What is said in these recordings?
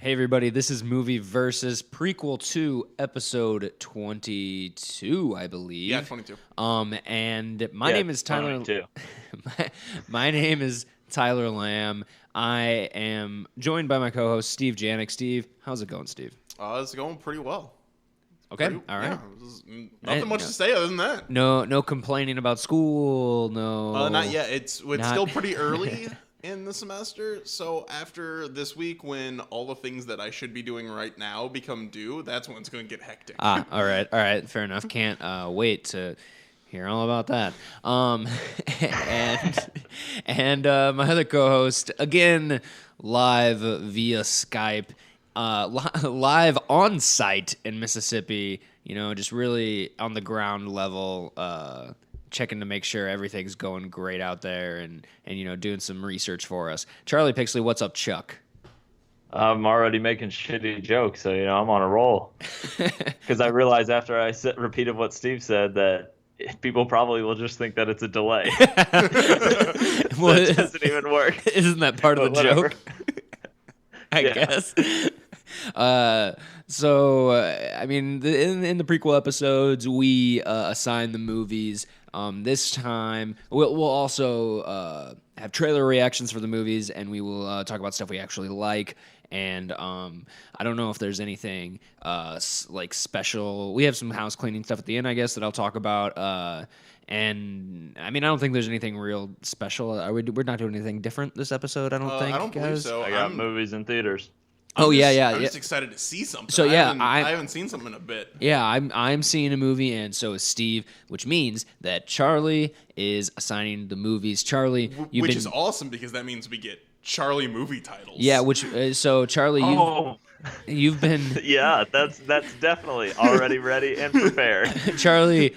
Hey everybody, this is Movie Versus Prequel 2, episode 22, I believe. Yeah, 22. And my name is Tyler. my name is Tyler Lamb. I am joined by my co-host Steve Janik. Steve, how's it going, Steve? It's going pretty well. Okay, all right. Yeah, nothing much to say other than that. No complaining about school. No, not yet. It's still pretty early in the semester. So after this week, when all the things that I should be doing right now become due, that's when it's going to get hectic. All right, fair enough. Can't wait to hear all about that. And my other co-host, again, live via Skype, live on site in Mississippi, just really on the ground level, checking to make sure everything's going great out there and doing some research for us. Charlie Pixley, what's up, Chuck? I'm already making shitty jokes, so I'm on a roll. Because I realized after I repeated what Steve said that people probably will just think that it's a delay. Well, it doesn't even work. Isn't that part of the joke? I guess. In the prequel episodes, we assign the movies. This time, we'll also have trailer reactions for the movies, and we will talk about stuff we actually like. And I don't know if there's anything special. We have some house cleaning stuff at the end, I guess, that I'll talk about. And I don't think there's anything real special. We're not doing anything different this episode, I don't think. I don't believe so. I got movies in theaters. I'm just excited to see something. So I haven't seen something in a bit. Yeah, I'm seeing a movie, and so is Steve, which means that Charlie is assigning the movies. Charlie, which is awesome because that means we get Charlie movie titles. Yeah, so Charlie, you've been yeah, that's definitely already ready and prepared. Charlie,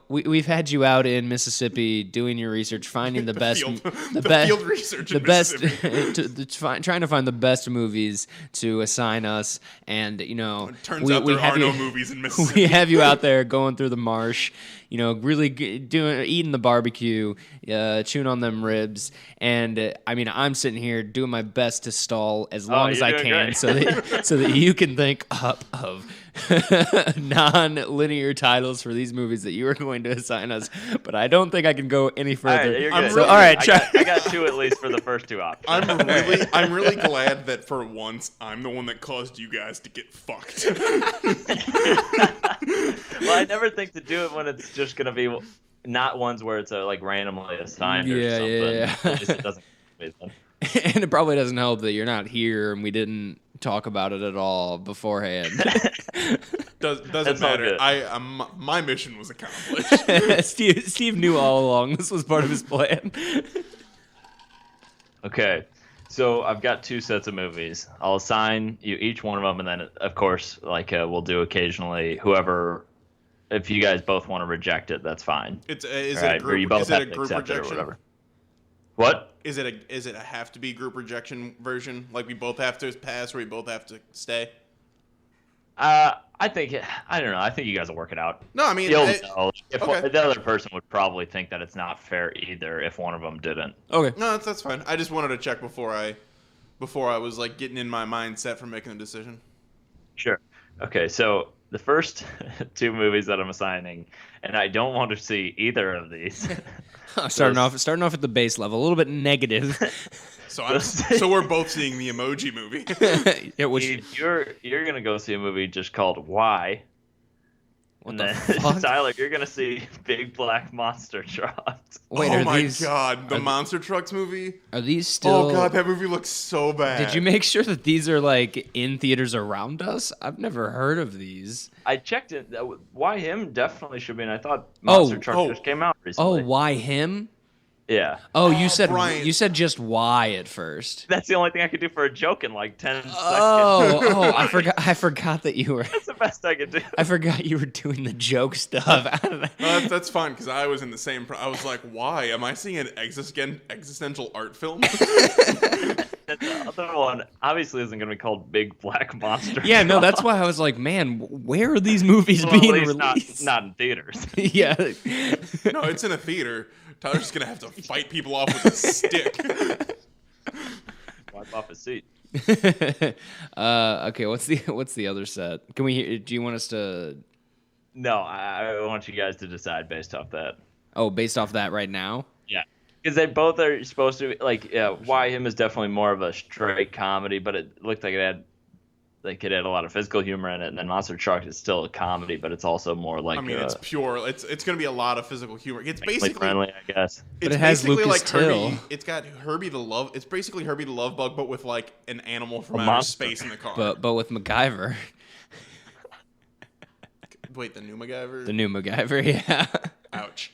we've had you out in Mississippi doing your research, finding the best field research, trying to find the best movies to assign us, and it turns out there are no movies in Mississippi. We have you out there going through the marsh, really eating the barbecue, chewing on them ribs, and I'm sitting here doing my best to stall as long as I can, so that you can think up of non-linear titles for these movies that you are going to assign us. But I don't think I can go any further. All right, you're good. All right, I got two at least for the first two options. I'm really glad that for once I'm the one that caused you guys to get fucked. Well, I never think to do it when it's just going to be not ones where it's randomly assigned or something. Yeah. At least it doesn't. And it probably doesn't help that you're not here and we didn't talk about it at all beforehand. Doesn't matter. My mission was accomplished. Steve knew all along this was part of his plan. Okay, so I've got two sets of movies. I'll assign you each one of them, and then of course, we'll do occasionally whoever. If you guys both want to reject it, that's fine. Is it a group rejection? Or whatever. What? Is it a have to be group rejection version? Like we both have to pass or we both have to stay? I don't know. I think you guys will work it out. No, you'll know. The other person would probably think that it's not fair either if one of them didn't. Okay. No, that's fine. I just wanted to check before I was getting in my mindset for making a decision. Sure. Okay, so the first two movies that I'm assigning, and I don't want to see either of these. Starting off at the base level, a little bit negative. So we're both seeing the Emoji movie. You're gonna go see a movie just called Why. What the fuck? Tyler, you're gonna see Big Black Monster Trucks. Wait, God, the Monster Trucks movie? Are these still? Oh god, that movie looks so bad. Did you make sure that these are in theaters around us? I've never heard of these. I checked it. Why Him definitely should be, and I thought Monster Trucks just came out recently. Oh, Why Him? Yeah. Oh, you said just why at first. That's the only thing I could do for a joke in 10 seconds. Oh, I forgot that you were. That's the best I could do. I forgot you were doing the joke stuff. That's fine because I was in the same. I was like, why am I seeing an existential art film? And the other one obviously isn't going to be called Big Black Monster. Yeah, no, that's why I was like, man, where are these movies being released? Not in theaters. Yeah. No, it's in a theater. Tyler's going to have to fight people off with a stick. Wipe off his seat. Okay, what's the other set? Can we? Do you want us to? No, I want you guys to decide based off that. Oh, based off that right now. Yeah, because they both are supposed to be like. Yeah, Why Him is definitely more of a straight comedy, but it looked like it could add a lot of physical humor in it. And then Monster Truck is still a comedy, but it's also more like. I mean, it's pure. It's going to be a lot of physical humor. It's basically friendly, I guess. But it's it has basically Lucas like Till. Herbie. It's got Herbie the Love. It's basically Herbie the Love Bug, but with like an animal from A outer monster. space in the car. But with MacGyver, Wait, the new MacGyver? the new MacGyver, yeah. Ouch.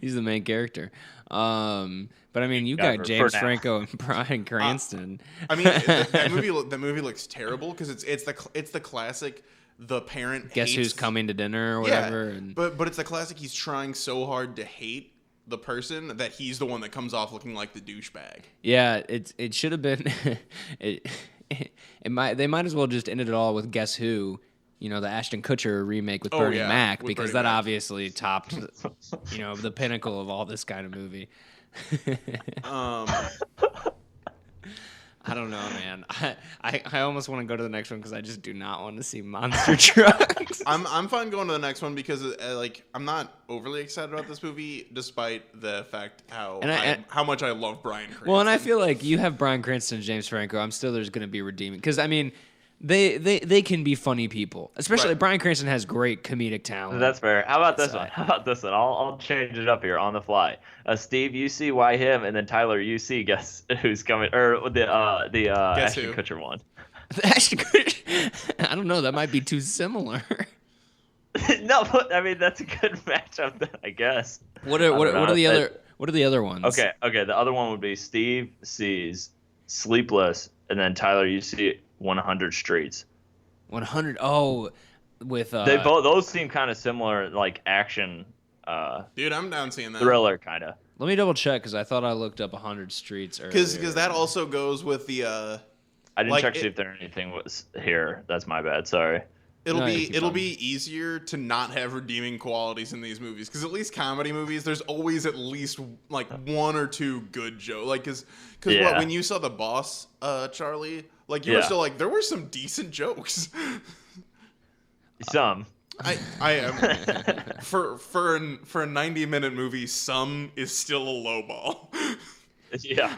He's the main character. But I mean, you got MacGyver James for now. Franco and Bryan Cranston. I mean, that movie looks terrible because it's the classic. The parent Guess hates, who's coming to dinner or whatever. And but it's the classic. He's trying so hard to hate the person that he's the one that comes off looking like the douchebag. yeah, it should have been. They might as well just ended it all with Guess Who. You know, the Ashton Kutcher remake with Bernie Mac, with because Bernie that Mac. obviously topped, the pinnacle of all this kind of movie. I don't know, man. I almost want to go to the next one because I just do not want to see monster trucks. I'm fine going to the next one because I'm not overly excited about this movie, despite the fact how much I love Bryan Cranston. Well, and I feel like you have Bryan Cranston and James Franco. I'm still there's going to be redeeming because I mean. They can be funny people, especially Right. Bryan Cranston has great comedic talent. That's fair. How about this one? I'll change it up here on the fly. Steve, you see Why Him, and then Tyler, you see Guess Who's Coming, or the Ashton Who. Kutcher one. Ashton Kutcher, I don't know. That might be too similar. No, but I mean that's a good matchup, then, I guess. What are the other ones? Okay. The other one would be Steve sees Sleepless, and then Tyler, you see 100 Streets. 100. Oh, with those seem kind of similar, like action. Dude, I'm down seeing that. Thriller kind of. Let me double check because I thought I looked up 100 Streets earlier. Because that also goes with the. I didn't like check to see if there anything was here. That's my bad. Sorry. It'll No, be easier to not have redeeming qualities in these movies because at least comedy movies, there's always at least like one or two good jokes. Like because when you saw The Boss, Charlie, like you were still like there were some decent jokes. Some. I am for a 90-minute movie, some is still a low ball. Yeah.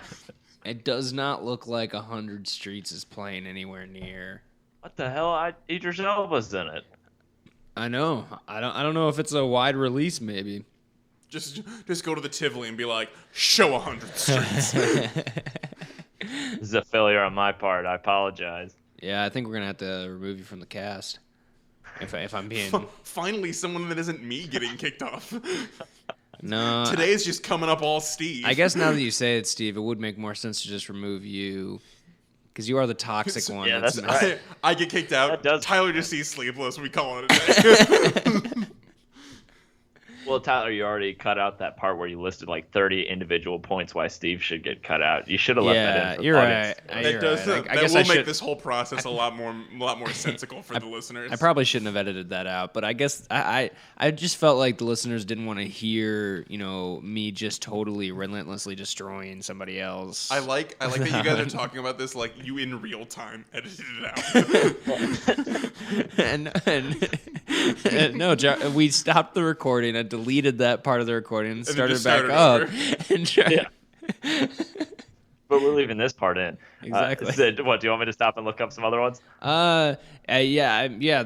It does not look like 100 Streets is playing anywhere near. What the hell? Idris Elba's in it. I know. I don't know if it's a wide release. Maybe. Just go to the Tivoli and be like, show 100 Streets. This is a failure on my part. I apologize. Yeah, I think we're gonna have to remove you from the cast. If I'm being Finally, someone that isn't me getting kicked off. no. Today is just coming up all Steve. I guess now that you say it, Steve, it would make more sense to just remove you. Because you are the toxic one. Yeah, that's not- right. I get kicked out. That does- Tyler just sees Sleepless. We call it a day. Well, Tyler, you already cut out that part where you listed like 30 individual points why Steve should get cut out. You should have left that in. For you're audience. right. That You're does. right. I That guess will I make should. this whole process a lot more sensical for the listeners. I probably shouldn't have edited that out, but I guess I just felt like the listeners didn't want to hear, me just totally relentlessly destroying somebody else. I like that you guys are talking about this like you in real time edited it out. and no, we stopped the recording. I deleted that part of the recording and then started just back started up. over. And tried, But we're leaving this part in. Exactly. What, do you want me to stop and look up some other ones? yeah.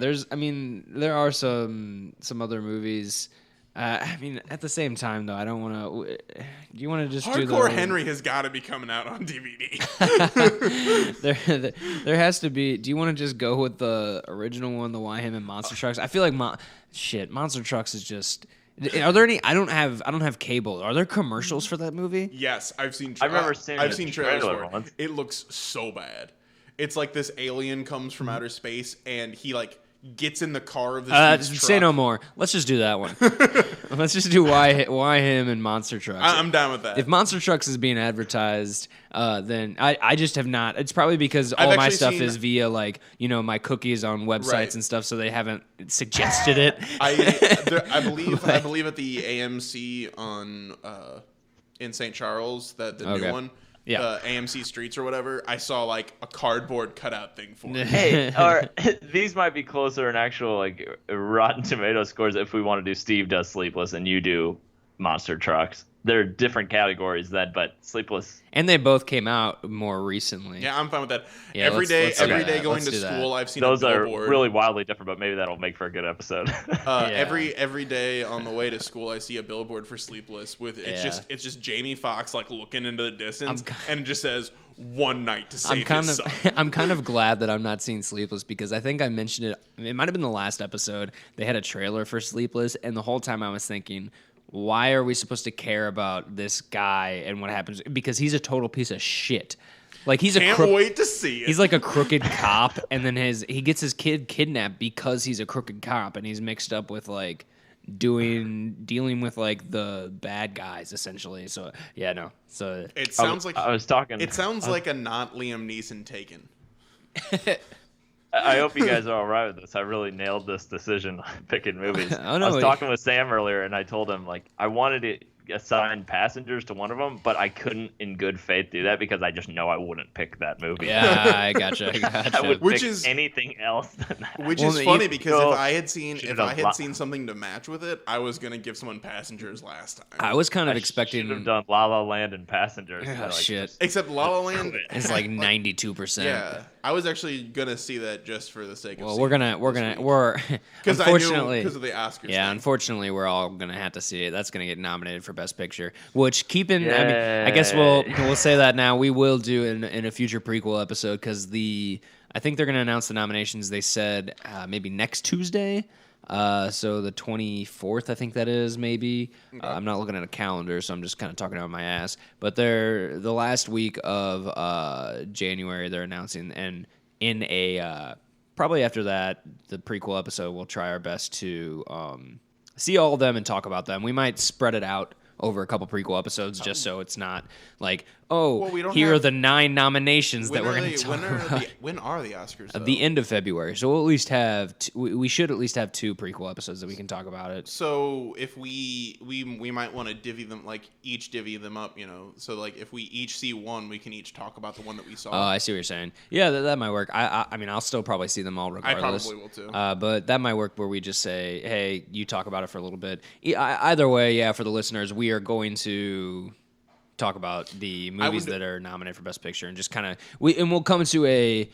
There are some other movies. At the same time though, I don't want to. Do you want to just do the Hardcore Henry has got to be coming out on DVD. there has to be. Do you want to just go with the original one, the Why Him and Monster Trucks? I feel like Monster Trucks is just. Are there any? I don't have cable. Are there commercials for that movie? Yes, I've seen. I remember seeing I've the seen trailers trailer for it. once. It looks so bad. It's like this alien comes from outer space and he like gets in the car of this dude's Say truck. no more. Let's just do that one. Let's just do why Him and Monster Trucks. I'm down with that. If Monster Trucks is being advertised, then I just have not. It's probably because all I've my actually stuff seen- is via my cookies on websites Right. and stuff, so they haven't suggested it. I believe at the AMC on in St. Charles, the new Okay. one. AMC Streets or whatever, I saw like a cardboard cutout thing for it. Hey, or these might be closer in actual like Rotten Tomato scores if we want to do Steve Does Sleepless and you do Monster Trucks. They're different categories then, but Sleepless. And they both came out more recently. Yeah, I'm fine with that. Yeah, every day going let's to do that. school, I've seen those a billboard. are really wildly different, but maybe that'll make for a good episode. Every day on the way to school, I see a billboard for Sleepless with it's just Jamie Foxx like looking into the distance, and it just says one night to save his son. I'm kind of glad that I'm not seeing Sleepless because I think I mentioned it. It might have been the last episode. They had a trailer for Sleepless, and the whole time I was thinking, why are we supposed to care about this guy and what happens? Because he's a total piece of shit. Like Can't wait to see it. He's like a crooked cop, and then he gets his kid kidnapped because he's a crooked cop, and he's mixed up with like dealing with like the bad guys essentially. So yeah, no. So it sounds like I was talking. It sounds like a not Liam Neeson Taken. I hope you guys are all right with this. I really nailed this decision picking movies. Oh, no, I was talking with Sam earlier, and I told him like I wanted to assign Passengers to one of them, but I couldn't in good faith do that because I just know I wouldn't pick that movie. Yeah, I gotcha. I would pick anything else than that. Which is funny because if I had seen something to match with it, I was gonna give someone Passengers last time. I was kind of expecting should have done La La Land and Passengers. Oh, shit. Except La La Land is like 92%. Yeah, I was actually gonna see that just for the sake of. Well, we're because unfortunately because of the Oscars. Yeah, thing. Unfortunately, we're all gonna have to see it. That's gonna get nominated for Best Picture. Which I mean, I guess we'll say that now. We will do in a future prequel episode because I think they're gonna announce the nominations. They said maybe next Tuesday. So the 24th, I think that is maybe. Okay. I'm not looking at a calendar, so I'm just kind of talking out my ass. But they're the last week of January. They're announcing, and in a probably after that, the prequel episode, we'll try our best to see all of them and talk about them. We might spread it out over a couple prequel episodes just so it's not like, here are the 9 nominations that we're going to talk about. When are the Oscars? At the end of February. So we'll at least have we should at least have 2 prequel episodes that we can talk about it. So if we might want to divvy them up, so like if we each see one, we can each talk about the one that we saw. Oh, I see what you're saying. Yeah, that might work. I mean, I'll still probably see them all regardless. I probably will too. But that might work where we just say, hey, you talk about it for a little bit. Either way, yeah, for the listeners, we are going to talk about the movies that are nominated for Best Picture and just kind of we'll come to a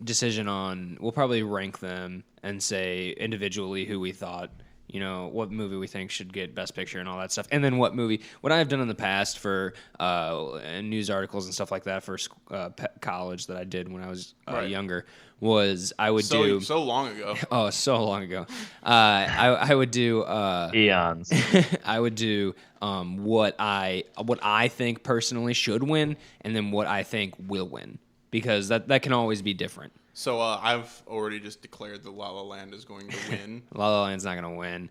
decision on. We'll probably rank them and say individually who we thought, what movie we think should get Best Picture and all that stuff, and then what I've done in the past for news articles and stuff like that for college that I did when I was younger was I would do so long ago. Oh, so long ago. I would do eons. I would do what I think personally should win, and then what I think will win, because that can always be different. So I've already just declared that La La Land is going to win. La La Land's not going to win.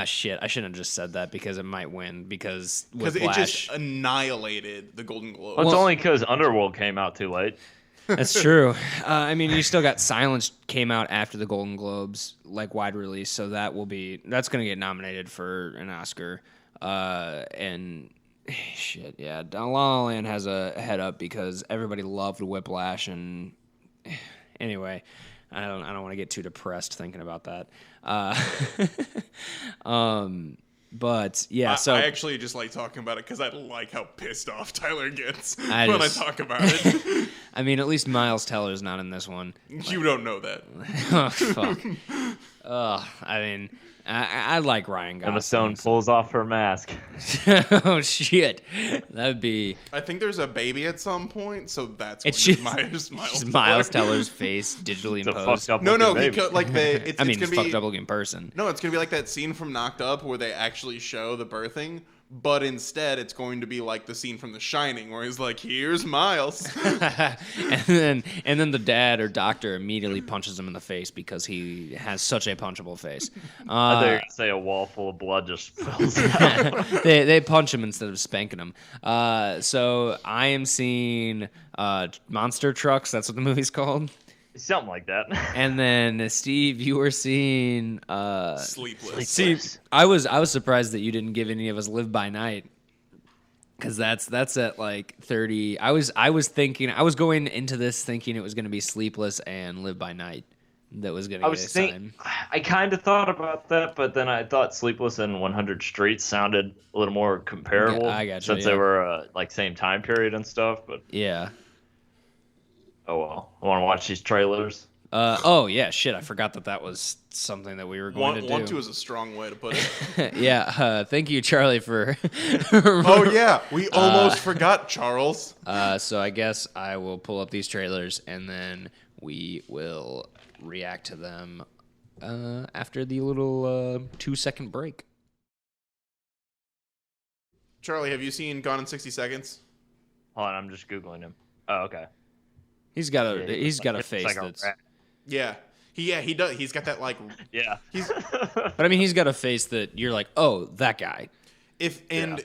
Shit, I shouldn't have just said that because it might win because it just annihilated the Golden Globe. Well, it's only because Underworld came out too late. That's true. I mean, you still got Silence came out after the Golden Globes, like wide release, so that's going to get nominated for an Oscar. And shit, yeah, La La Land has a head up because everybody loved Whiplash, and anyway, I don't want to get too depressed thinking about that. But yeah, so I actually just like talking about it because I like how pissed off Tyler gets when I talk about it. I mean, at least Miles Teller's not in this one. You don't know that. Oh, fuck. I mean, I like Ryan Gosling. Emma Stone pulls off her mask. Oh shit, that'd be. I think there's a baby at some point, so that's Miles Teller's face digitally imposed. It's fucked up looking person. No, it's gonna be like that scene from Knocked Up where they actually show the birthing. But instead, it's going to be like the scene from The Shining, where he's like, "Here's Miles," and then the dad or doctor immediately punches him in the face because he has such a punchable face. I thought you were gonna say a wall full of blood just spills out. they punch him instead of spanking him. So I am seeing Monster Trucks. That's what the movie's called. Something like that. And then Steve, you were seeing Sleepless. See, I was surprised that you didn't give any of us Live by Night. Because that's at like 30. I was going into this thinking it was going to be Sleepless and Live by Night that was going to get assigned. I kind of thought about that, but then I thought Sleepless and 100 Streets sounded a little more comparable. I gotcha, since they were like same time period and stuff. But yeah. Oh well, I want to watch these trailers. Oh yeah, shit! I forgot that was something that we were going to do. Want to is a strong way to put it. Yeah, thank you, Charlie, for. Oh yeah, we almost forgot, Charles. So I guess I will pull up these trailers and then we will react to them after the little 2-second break. Charlie, have you seen Gone in 60 Seconds? Hold on, I'm just googling him. Oh, okay. He's got a face like that's. Yeah. He does. He's got that like. Yeah. But I mean, he's got a face that you're like, oh, that guy.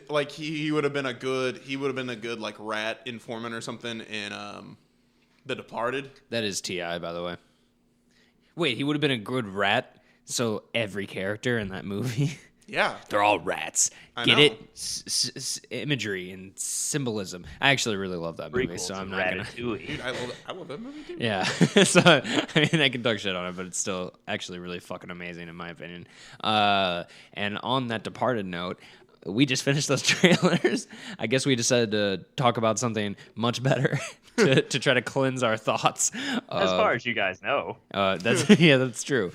Like he would have been a good like rat informant or something in The Departed. That is T.I., by the way. Wait, he would have been a good rat. So every character in that movie. Yeah. They're all rats. Get it? Imagery and symbolism. I actually really love that movie, so I'm not going to... Dude, I love that movie, too. Yeah. So, I mean, I can talk shit on it, but it's still actually really fucking amazing, in my opinion. And on that Departed note, we just finished those trailers. I guess we decided to talk about something much better to try to cleanse our thoughts. As far as you guys know. That's true.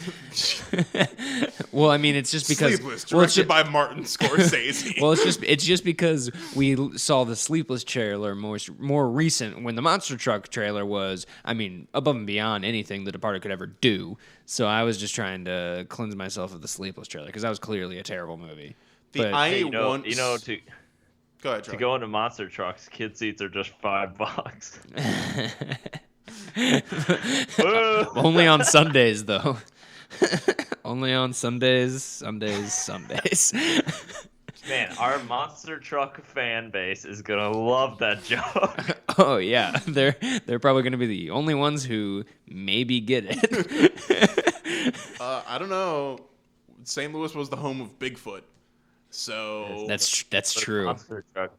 Well, I mean, it's just because Sleepless, directed by Martin Scorsese. Well, it's just because we saw the Sleepless trailer more recent when the Monster Truck trailer was, I mean, above and beyond anything The Departed could ever do. So I was just trying to cleanse myself of the Sleepless trailer because that was clearly a terrible movie. Go ahead, Charlie. To go into monster trucks, kid seats are just $5. Only on Sundays, though. Only on Sundays. Man, our monster truck fan base is gonna love that joke. Oh yeah, they're probably gonna be the only ones who maybe get it. I don't know. St. Louis was the home of Bigfoot. So that's true. Monster truck.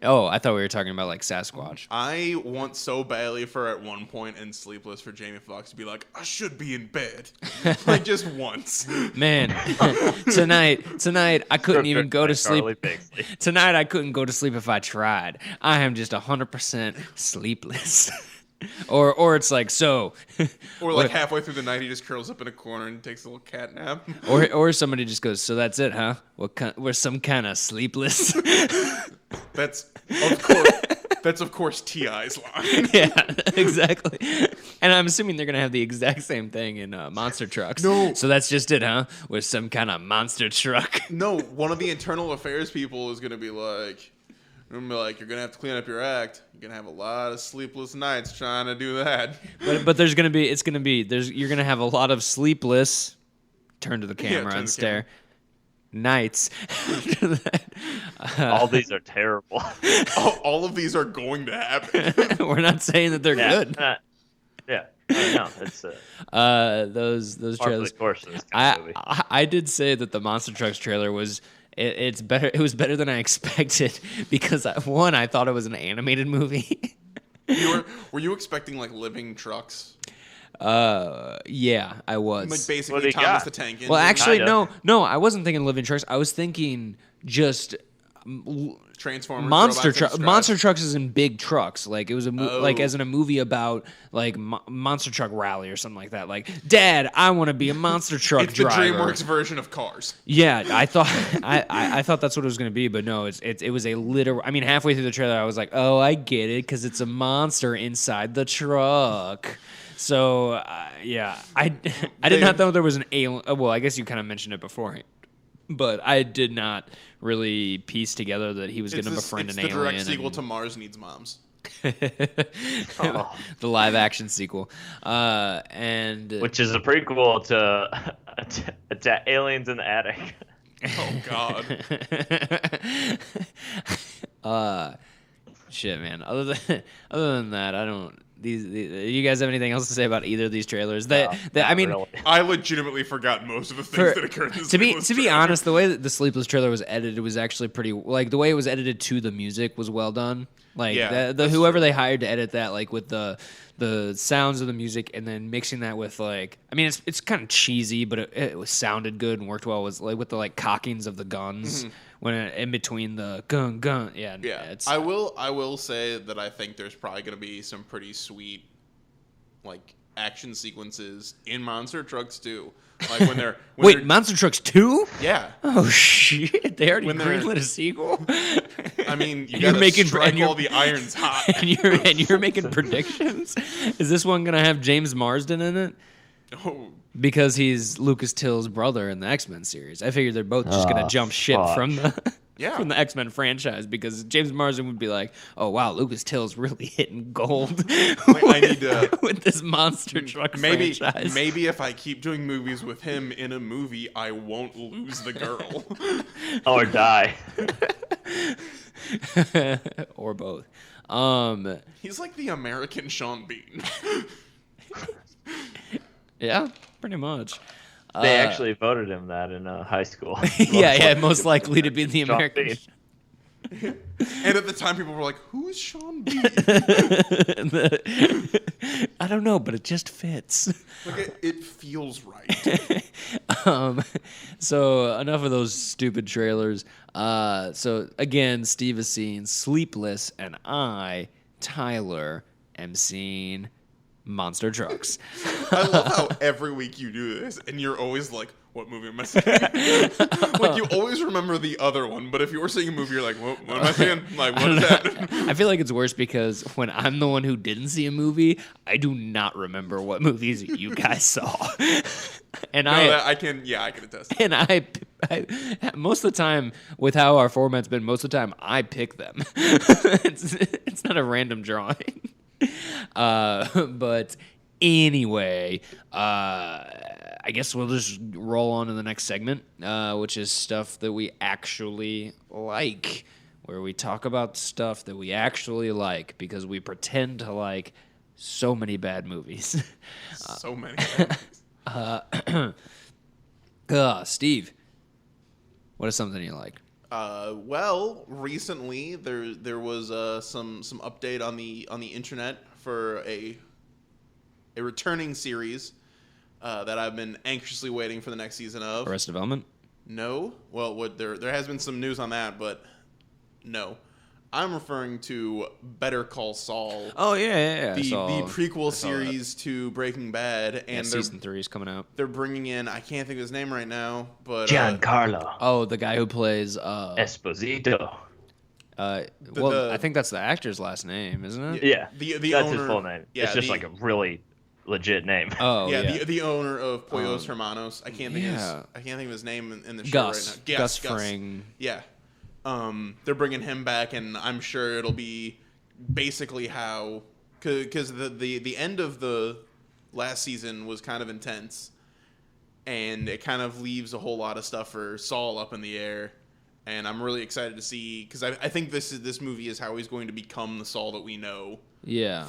Oh, I thought we were talking about like Sasquatch. I want so badly for at one point in Sleepless for Jamie Foxx to be like, I should be in bed, like just once. Man, tonight I couldn't even go to sleep. Tonight I couldn't go to sleep if I tried. I am just 100% sleepless. Or it's like so. Or like halfway through the night, he just curls up in a corner and takes a little cat nap. Or somebody just goes, so that's it, huh? We're some kind of sleepless. That's of course T.I.'s line. Yeah, exactly. And I'm assuming they're gonna have the exact same thing in monster trucks. No. So that's just it, huh? We're some kind of monster truck. No, one of the internal affairs people is gonna be like. You're gonna have to clean up your act. You're gonna have a lot of sleepless nights trying to do that. But you're gonna have a lot of sleepless. Turn to the camera and stare. Nights. All these are terrible. All of these are going to happen. We're not saying that they're good. Yeah. No, it's those trailers. I did say that the Monster Trucks trailer was. It's better. It was better than I expected because I thought it was an animated movie. Were you expecting like living trucks? Yeah, I was. Like basically Thomas the Tank Engine. Well, actually, no, I wasn't thinking living trucks. I was thinking just Transformers. Monster trucks is in big trucks. Like it was like as in a movie about like monster truck rally or something like that. Like, Dad, I want to be a monster truck driver. It's the DreamWorks version of Cars. Yeah, I thought I thought that's what it was going to be, but no, it was a literal. I mean, halfway through the trailer, I was like, oh, I get it, because it's a monster inside the truck. So yeah, I did not know there was an alien. Well, I guess you kind of mentioned it beforehand. But I did not really piece together that he was going to befriend an alien. It's the direct sequel to Mars Needs Moms. The live action sequel. And which is a prequel to Aliens in the Attic. Oh, God. Shit, man. Other than that, I don't... You guys have anything else to say about either of these trailers? I mean, really. I legitimately forgot most of the things that occurred in this to be honest, the way that the Sleepless trailer was edited was actually pretty. Like the way it was edited to the music was well done. Like whoever they hired to edit that, like with the sounds of the music and then mixing that with like, I mean, it's kind of cheesy, but it was sounded good and worked well. Was like with the like cockings of the guns when in between the gun. Yeah. I will say that I think there's probably going to be some pretty sweet like action sequences in Monster Trucks 2. Like when they're Monster Trucks 2? Yeah. Oh shit! They already greenlit a sequel. I mean, you're making strike all the irons hot, and you're making predictions. Is this one gonna have James Marsden in it? Oh, because he's Lucas Till's brother in the X-Men series. I figured they're both just gonna jump ship from the X-Men franchise because James Marsden would be like, "Oh wow, Lucas Till's really hitting gold I need to with this Monster Truck franchise." Maybe if I keep doing movies with him in a movie, I won't lose the girl or die, or both. He's like the American Sean Bean. Yeah, pretty much. They actually voted him that in high school. yeah, most likely to be the American. And at the time, people were like, "Who's Sean Bean?" I don't know, but it just fits. Like it feels right. So enough of those stupid trailers. So again, Steve is seeing Sleepless, and I, Tyler, am seeing Monster Trucks. I love how every week you do this, and you're always like, "What movie am I seeing?" Like you always remember the other one, but if you were seeing a movie, you're like, "What am I seeing? Like, what is that?" I feel like it's worse because when I'm the one who didn't see a movie, I do not remember what movies you guys saw. And I can attest. And I most of the time, with how our format's been, most of the time I pick them. It's not a random drawing. But anyway, I guess we'll just roll on to the next segment, which is stuff that we actually like, where we talk about stuff that we actually like because we pretend to like so many bad movies. So many bad movies. Steve, what is something you like? Well, recently there was some update on the internet for a returning series that I've been anxiously waiting for the next season of. Arrested Development? No. Well, there has been some news on that, but no. I'm referring to Better Call Saul. Oh yeah. The prequel series to Breaking Bad, and season 3 is coming out. They're bringing in, I can't think of his name right now, but Giancarlo. Oh, the guy who plays Esposito. I think that's the actor's last name, isn't it? Yeah, the that's owner, his full name. Yeah, it's just like a really legit name. Oh yeah. The owner of Pollos Hermanos. I can't think of his name in the show right now. Gus Fring. Yeah. They're bringing him back, and I'm sure it'll be basically how, because the end of the last season was kind of intense, and it kind of leaves a whole lot of stuff for Saul up in the air, and I'm really excited to see, because I think this movie is how he's going to become the Saul that we know. Yeah.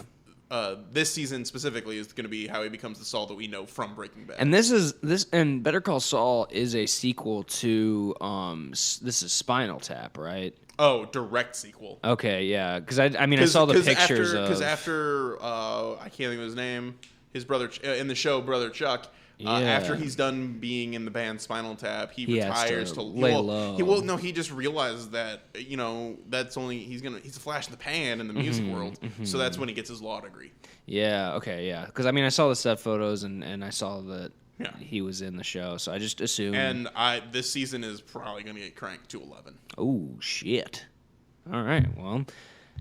This season specifically is going to be how he becomes the Saul that we know from Breaking Bad. And and Better Call Saul is a sequel to this is Spinal Tap, right? Oh, direct sequel. Okay, yeah, because I saw the pictures because after I can't think of his name, his brother in the show, Brother Chuck. After he's done being in the band Spinal Tap, he retires to lay low. He just realizes that that's only he's a flash in the pan in the music world. So that's when he gets his law degree. Yeah. Okay. Yeah. Because I saw the set photos and I saw that he was in the show, so I just assumed. And this season is probably going to get cranked to 11. Oh shit! All right. Well,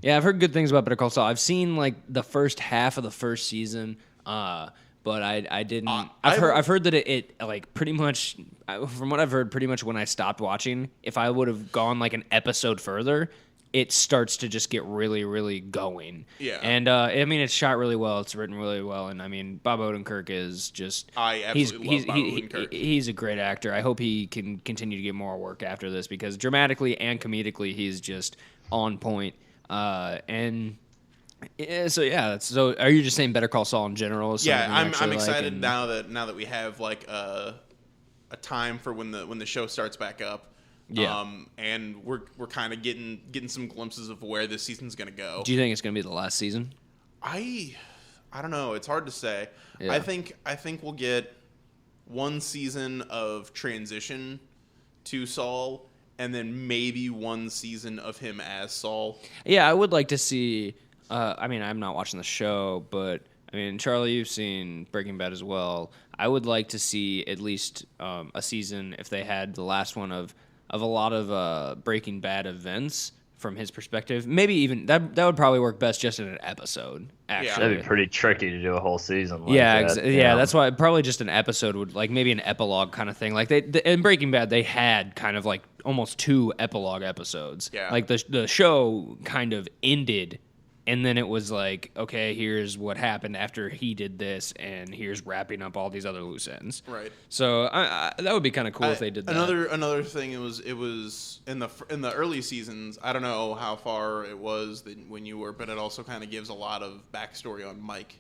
yeah, I've heard good things about Better Call Saul. I've seen like the first half of the first season. But I didn't. I've heard that it like pretty much, from what I've heard, pretty much when I stopped watching, if I would have gone like an episode further, it starts to just get really, really going. Yeah. And it's shot really well. It's written really well. And Bob Odenkirk is just. I absolutely love Bob Odenkirk. He's a great actor. I hope he can continue to get more work after this because dramatically and comedically he's just on point. And Yeah, so are you just saying Better Call Saul in general? Is Yeah, something you I'm actually like excited and- now that we have like a time for when the show starts back up. Yeah. And we're kind of getting some glimpses of where this season's gonna go. Do you think it's going to be the last season? I don't know. It's hard to say. Yeah. I think we'll get one season of transition to Saul, and then maybe one season of him as Saul. Yeah, I would like to see. I mean, I'm not watching the show, but I mean, Charlie, you've seen Breaking Bad as well. I would like to see at least a season, if they had the last one of a lot of Breaking Bad events from his perspective. Maybe even that would probably work best just in an episode. Actually, That'd be pretty tricky to do a whole season. Like yeah, that, that's why probably just an episode would, like, maybe an epilogue kind of thing. Like in Breaking Bad, they had kind of like almost 2 epilogue episodes. Yeah. Like the show kind of ended, and then it was like, okay, here's what happened after he did this, and here's wrapping up all these other loose ends. Right. So that would be kind of cool if they did that. Another thing, it was in the early seasons. I don't know how far it was when you were, but it also kind of gives a lot of backstory on Mike.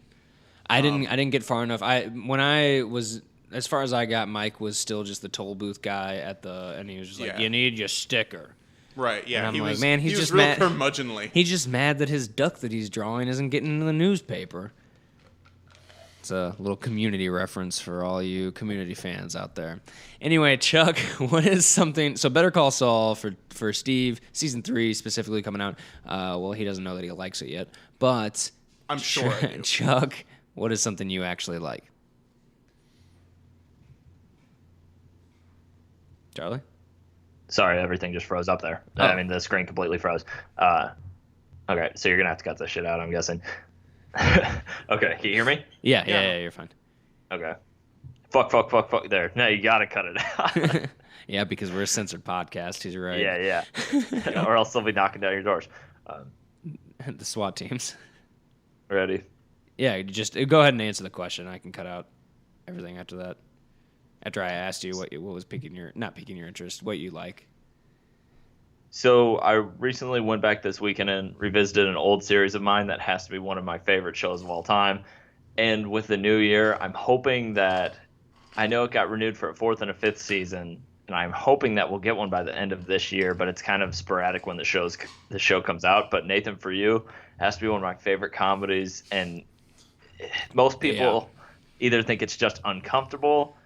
I didn't get far enough. When I was, as far as I got, Mike was still just the toll booth guy and he was just like, you need your sticker. Right, yeah. And I'm he like, was, man, he he's was just real mad. curmudgeonly. He's just mad that his duck that he's drawing isn't getting into the newspaper. It's a little community reference for all you community fans out there. Anyway, Chuck, what is something... So Better Call Saul for Steve, Season 3 specifically coming out. Well, he doesn't know that he likes it yet. But... I'm sure I do. Chuck, what is something you actually like? Charlie? Sorry, everything just froze up there. Oh. I mean, the screen completely froze. Okay, so you're gonna have to cut this shit out, I'm guessing. Okay, can you hear me? Yeah, you're fine. Okay. Fuck. There. No, you gotta cut it out. Yeah, because we're a censored podcast. He's right. Yeah. Or else they'll be knocking down your doors. The SWAT teams. Ready? Yeah, just go ahead and answer the question. I can cut out everything after that. After I asked you what was not piquing your interest, what you like. So I recently went back this weekend and revisited an old series of mine that has to be one of my favorite shows of all time. And with the new year, I'm hoping that, I know it got renewed for a 4th and a 5th season, and I'm hoping that we'll get one by the end of this year, but it's kind of sporadic when the show comes out. But Nathan For You has to be one of my favorite comedies, and most people either think it's just uncomfortable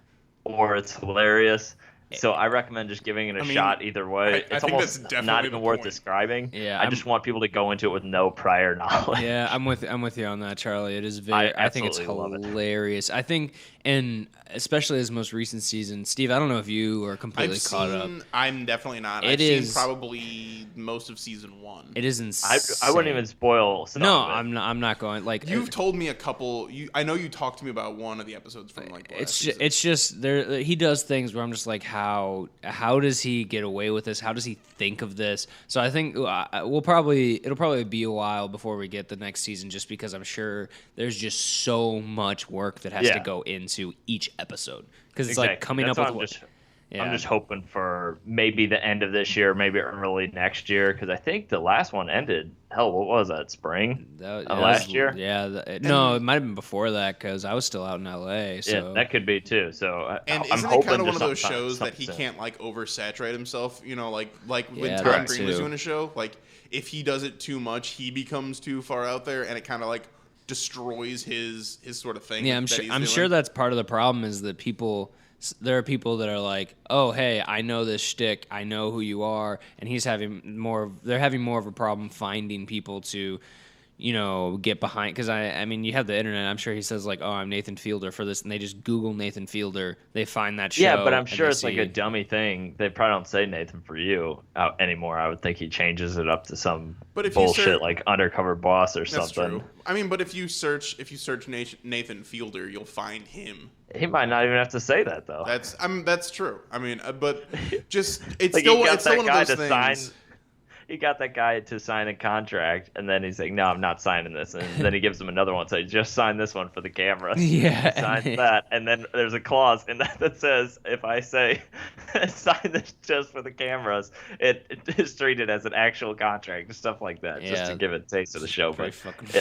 or it's hilarious. So I recommend just giving it a shot either way. It's almost not even worth describing. Yeah, I just want people to go into it with no prior knowledge. Yeah, I'm with you on that, Charlie. It is very. I think it's hilarious. I think, and especially his most recent season, Steve. I don't know if you are completely caught up. I'm definitely not. I've seen probably most of season 1. It is insane. I wouldn't even spoil. No, I'm not going. Like, you've told me a couple. I know you talked to me about one of the episodes from like. It's just there. He does things where I'm just like, how does he get away with this? How does he think of this? So I think it'll probably be a while before we get the next season, just because I'm sure there's just so much work that has to go into each episode, because it's like coming up with. I'm just hoping for maybe the end of this year, maybe early next year, because I think the last one ended. Hell, what was that? Spring last year? Yeah, no, it might have been before that, because I was still out in LA. So. Yeah, that could be too. So and I'm isn't it kind of one of those shows that he can't like oversaturate himself? You know, like when Tom Green was doing a show, like if he does it too much, he becomes too far out there, and it kind of like destroys his sort of thing. Yeah, I'm sure that's part of the problem, is that there are people that are like, oh, hey, I know this shtick, I know who you are, and they're having more of a problem finding people to, get behind. Because, I mean, you have the internet. I'm sure he says, like, oh, I'm Nathan Fielder for this, and they just Google Nathan Fielder. They find that show. Yeah, but I'm sure it's like a dummy thing. They probably don't say Nathan For You anymore. I would think he changes it up to some bullshit like Undercover Boss or something. That's true. I mean, but if you search Nathan Fielder, you'll find him. He might not even have to say that though. That's true. I mean, but just it's like still one of those things. he got that guy to sign a contract, and then he's like, "No, I'm not signing this." And then he gives him another one, so just sign this one for the cameras. Yeah, He signs that, and then there's a clause in that says, if I say sign this just for the cameras, it is treated as an actual contract and stuff like that, just to give it a taste of the show. But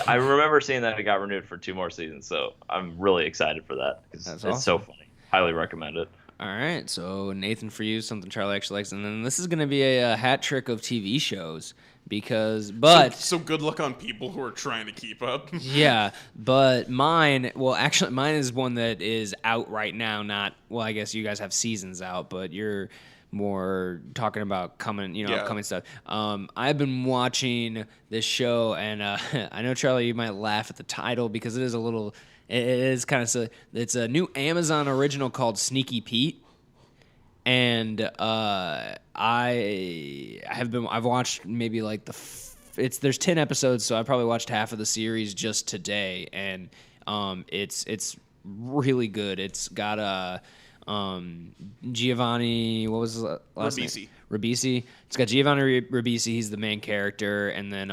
I remember seeing that it got renewed for 2 more seasons, so I'm really excited for that. It's awesome. So funny. Highly recommend it. All right, so Nathan, for you, something Charlie actually likes, and then this is going to be a hat trick of TV shows so good luck on people who are trying to keep up. Yeah, but mine is one that is out right now. I guess you guys have seasons out, but you're more talking about upcoming stuff. I've been watching this show, and I know Charlie, you might laugh at the title because it is kind of silly. It's a new Amazon original called Sneaky Pete, and I've watched maybe like there's 10 episodes, so I probably watched half of the series just today, and it's really good. It's got Giovanni, what was his last name? Ribisi. It's got Giovanni Ribisi. He's the main character, and then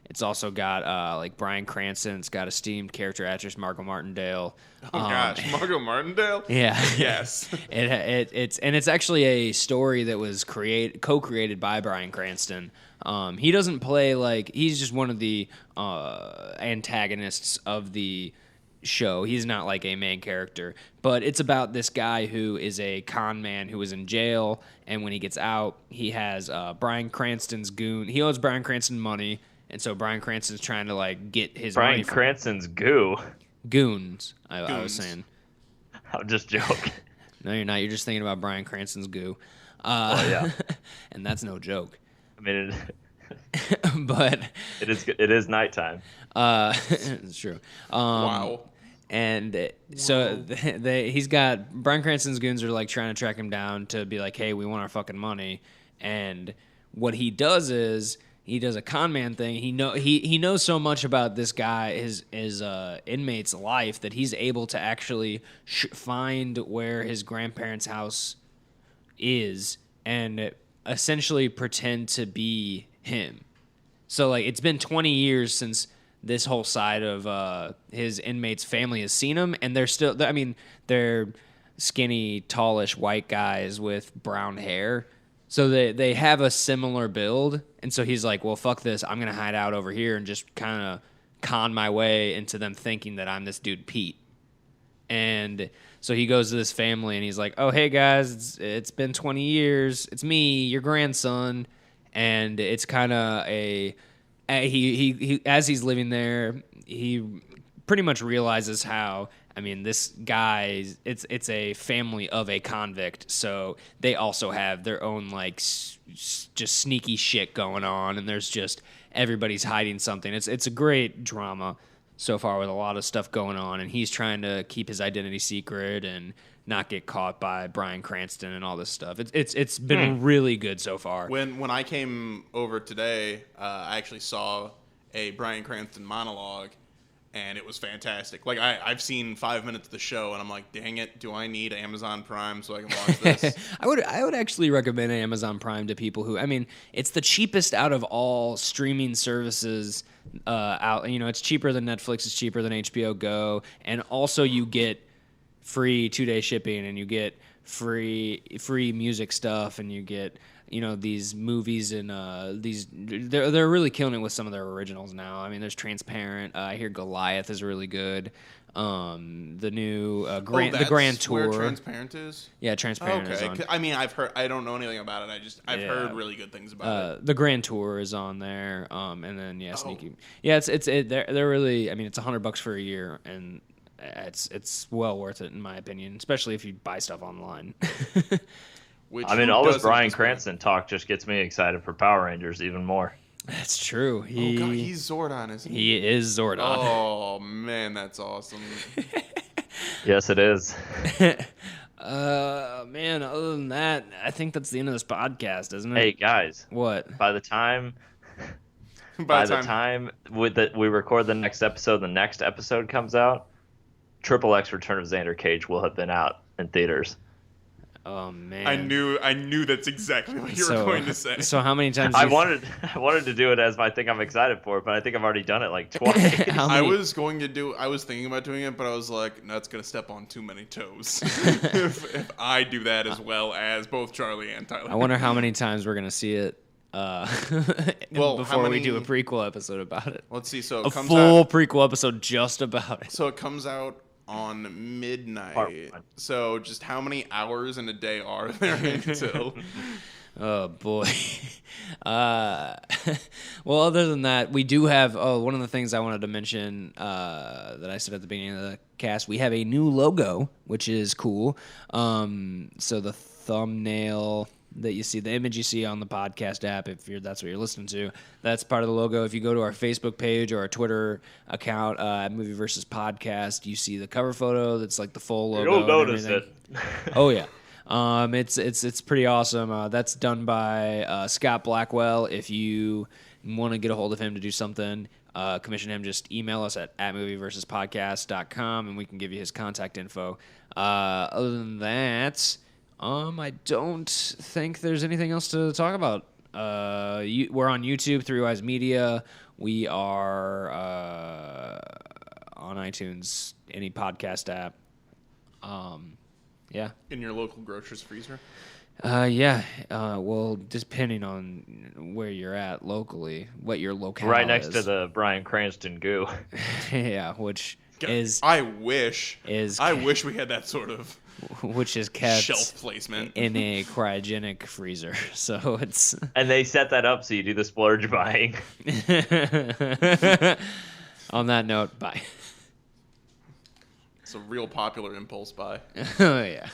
it's also got like Bryan Cranston. It's got esteemed character actress Margot Martindale. Oh gosh, Margot Martindale. Yeah. Yes. It's actually a story that was co-created by Bryan Cranston. He doesn't play he's just one of the antagonists of the show. He's not like a main character, but it's about this guy who is a con man who is in jail, and when he gets out, he has Bryan Cranston's goon. He owes Bryan Cranston money, and so Bryan Cranston's trying to get his money. Bryan Cranston's goons. I was saying. I'm just joking. No, you're not. You're just thinking about Bryan Cranston's goo. Yeah. And that's no joke. I mean, but it is nighttime. It's true. Wow. And so he's got Bryan Cranston's goons are trying to track him down to be like, hey, we want our fucking money. And what he does is he does a con man thing. He knows so much about this guy, his inmate's life, that he's able to actually find where his grandparents' house is and essentially pretend to be him. So it's been 20 years since this whole side of his inmate's family has seen him, and they're skinny, tallish white guys with brown hair. So they have a similar build, and so he's like, well, fuck this. I'm going to hide out over here and just kind of con my way into them thinking that I'm this dude Pete. And so he goes to this family, and he's like, oh, hey, guys, it's been 20 years. It's me, your grandson. And it's kind of he as he's living there, he pretty much realizes how, this guy, it's a family of a convict, so they also have their own just sneaky shit going on, and there's just everybody's hiding something. It's a great drama so far with a lot of stuff going on, and he's trying to keep his identity secret and not get caught by Bryan Cranston and all this stuff. It's been really good so far. When I came over today, I actually saw a Bryan Cranston monologue, and it was fantastic. I've seen 5 minutes of the show, and I'm like, dang it, do I need Amazon Prime so I can watch this? I would actually recommend Amazon Prime to people who, it's the cheapest out of all streaming services out. It's cheaper than Netflix, it's cheaper than HBO Go, and also you get free 2-day shipping, and you get free music stuff, and you get these movies, and they're really killing it with some of their originals now. There's Transparent. I hear Goliath is really good. The new the Grand Tour. Where Transparent is? Yeah, Transparent is on. I've heard. I don't know anything about it. I've heard really good things about it. The Grand Tour is on there, and then Sneaky. Yeah, they're really. It's $100 for a year, and it's well worth it in my opinion, especially if you buy stuff online. All this Bryan Cranston talk just gets me excited for Power Rangers even more. That's true. He's Zordon, isn't he? He is Zordon. Oh man, that's awesome. Yes, it is. Man, other than that, I think that's the end of this podcast, isn't it? Hey guys, what? By the time we record the next episode comes out, Triple X Return of Xander Cage will have been out in theaters. Oh man! I knew that's exactly what you were going to say. So how many times? I wanted to do it as my thing I'm excited for, but I think I've already done it like twice. I was thinking about doing it, but I was like, no, it's gonna step on too many toes if I do that as well as both Charlie and Tyler. I wonder how many times we're gonna see it. Before we do a prequel episode about it. Let's see. So a full prequel episode just about it. So it comes out on midnight. So just how many hours in a day are there until? Oh boy. Well, other than that, we do have one of the things I wanted to mention that I said at the beginning of the cast. We have a new logo, which is cool. So the thumbnail that you see, the image you see on the podcast app, that's what you're listening to, that's part of the logo. If you go to our Facebook page or our Twitter account at Movie Versus Podcast, you see the cover photo that's like the full logo. You'll notice it. Oh yeah. It's pretty awesome. That's done by Scott Blackwell. If you want to get a hold of him to do something, commission him, just email us at movieversuspodcast.com and we can give you his contact info. Other than that, I don't think there's anything else to talk about. We're on YouTube, Three Wise Media. We are on iTunes, any podcast app. Yeah. In your local grocer's freezer? Yeah. Well, depending on where you're at locally, what your locale right next is. to the Bryan Cranston goo. Yeah, which is... I wish we had that sort of... Which is kept shelf placement in a cryogenic freezer, so it's. And they set that up so you do the splurge buying. On that note, bye. It's a real popular impulse buy. Oh yeah.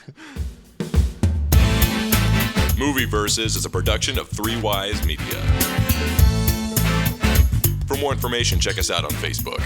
Movie Versus is a production of Three Wise Media. For more information, check us out on Facebook.